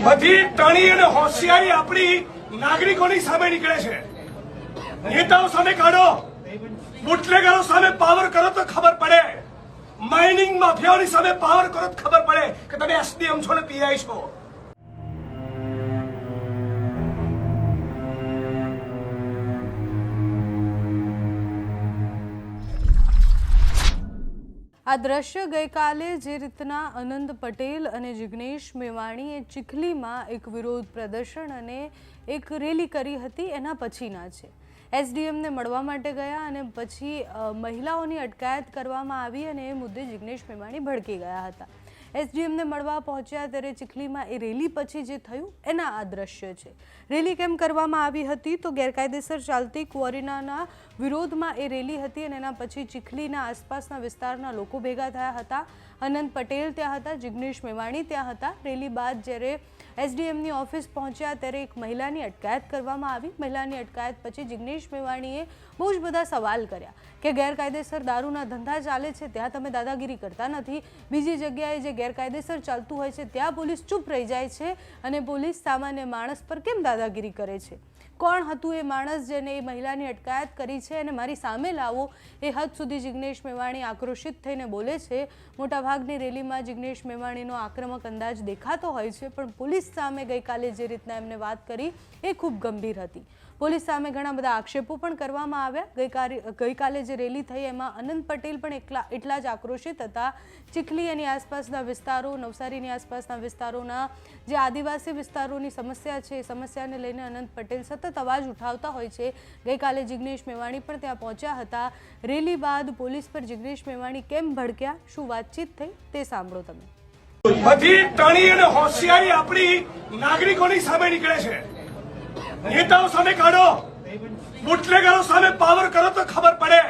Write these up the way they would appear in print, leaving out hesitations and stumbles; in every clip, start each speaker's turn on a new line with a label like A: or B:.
A: બધી ટણી અને હોશિયારી આપણી નાગરિકોની સામે નીકળે છે। નેતાઓ સામે કાઢો, બુટલેગરો સામે પાવર કરો તો ખબર પડે, માઇનિંગ માફિયાઓની સામે પાવર કરો તો ખબર પડે કે તમે એસડીએમ છો ને પીઆઈ છો।
B: આ દ્રશ્ય ગઈકાલે જે રીતના અનંત પટેલ અને જિગ્નેશ મેવાણીએ ચીખલીમાં એક વિરોધ પ્રદર્શન અને એક રેલી કરી હતી એના પછીના છે। એસડીએમને મળવા માટે ગયા અને પછી મહિલાઓની અટકાયત કરવામાં આવી અને એ મુદ્દે જિગ્નેશ મેવાણી ભડકી ગયા હતા। એસડીએમને મળવા પહોંચ્યા ત્યારે ચીખલીમાં એ રેલી પછી જે થયું એના આ દ્રશ્ય છે। રેલી કેમ કરવામાં આવી હતી તો ગેરકાયદેસર ચાલતી ક્વોરીના વિરોધમાં એ રેલી હતી અને એના પછી ચીખલીના આસપાસના વિસ્તારના લોકો ભેગા થયા હતા। અનંત પટેલ ત્યાં હતા, જિગ્નેશ મેવાણી ત્યાં હતા। રેલી બાદ જ્યારે એસડીએમની ઓફિસ પહોંચ્યા ત્યારે એક મહિલાની અટકાયત કરવામાં આવી। મહિલાની અટકાયત પછી જિગ્નેશ મેવાણીએ બહુ જ બધા સવાલ કર્યા કે ગેરકાયદેસર દારૂના ધંધા ચાલે છે ત્યાં તમે દાદાગીરી કરતા નથી, બીજી જગ્યાએ જે ગેરકાયદેસર ચાલતું હોય છે ત્યાં પોલીસ ચૂપ રહી જાય છે અને પોલીસ સામાન્ય માણસ પર કેમ દાદાગીરી કરે છે? કોણ હતું એ માણસ જેને એ મહિલાની અટકાયત કરી છે અને મારી સામે લાવો એ હદ સુધી જિગ્નેશ મેવાણી આક્રોશિત થઈને બોલે છે। મોટાભાગની રેલીમાં જિગ્નેશ મેવાણીનો આક્રમક અંદાજ દેખાતો હોય છે પણ પોલીસ સામે ગઈકાલે જે રીતના એમને વાત કરી એ ખૂબ ગંભીર હતી। પોલીસ સામે ઘણા બધા આક્ષેપો પણ કરવામાં આવ્યા। ગઈકાલે જે રેલી થઈ એમાં અનંત પટેલ પણ એટલા જ આક્રોશિત હતા। ચીખલી એની આસપાસના વિસ્તારો, નવસારીની આસપાસના વિસ્તારોના જે આદિવાસી વિસ્તારોની સમસ્યા છે એ સમસ્યાને લઈને અનંત પટેલ સતત અવાજ ઉઠાવતા હોય છે। ગઈકાલે જિગ્નેશ મેવાણી પણ ત્યાં પહોંચ્યા હતા। રેલી બાદ પોલીસ પર જિગ્નેશ મેવાણી કેમ ભડક્યા, શું વાતચીત થઈ તે સાંભળો તમે।
A: બધી ટણી અને હોશિયારી આપણી નાગરિકોની સામે નીકળે છે। નેતાઓ સામે કાઢો, બુટલેગરો સામે પાવર કરો તો ખબર પડે,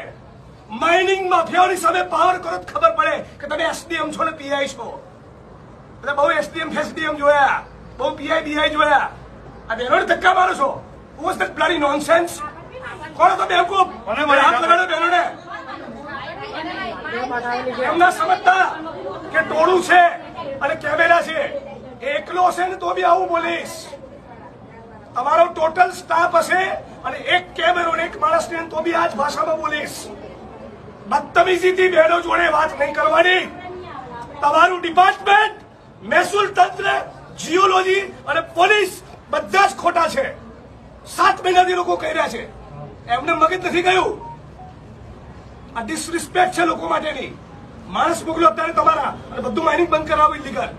A: માઇનિંગ માફિયાઓની સામે પાવર કરો તો ખબર પડે કે તમે એસડીએમ છો ને પીઆઈ છો। એટલે બહુ એસડીએમ ફેસડીએમ જોયા, બહુ પીઆઈ બીઆઈ જોયા, આ બહેનોને ધક્કા મારો છો। Was that bloody nonsense? કોણ હતો બેવકૂફ? હાથ લગાડો બહેનોને। એમના સમજતા કે ટોળું છે અને કેમેરા છે, એકલો હશે ને તો બી આવું બોલીશ। તમારો ટોટલ સ્ટાફ હશે અને એક કેમેરો ને એક માણસને તો બી આ જ ભાષામાં બોલીશ। બદતમીજીથી બહેનો જોડે વાત નહીં કરવાની। તમારું ડિપાર્ટમેન્ટ, મહેસૂલ તંત્ર, જીઓલોજી અને પોલીસ બધા જ ખોટા છે। 7 મહિનાથી લોકો કહી રહ્યા છે, એમને મગજ નથી ગયું। આ ડિસરિસ્પેક્ટ છે લોકો માટેની। માણસ મોકલો અત્યારે તમારા અને બધું માઇનિંગ બંધ કરાવો ઇલીગલ।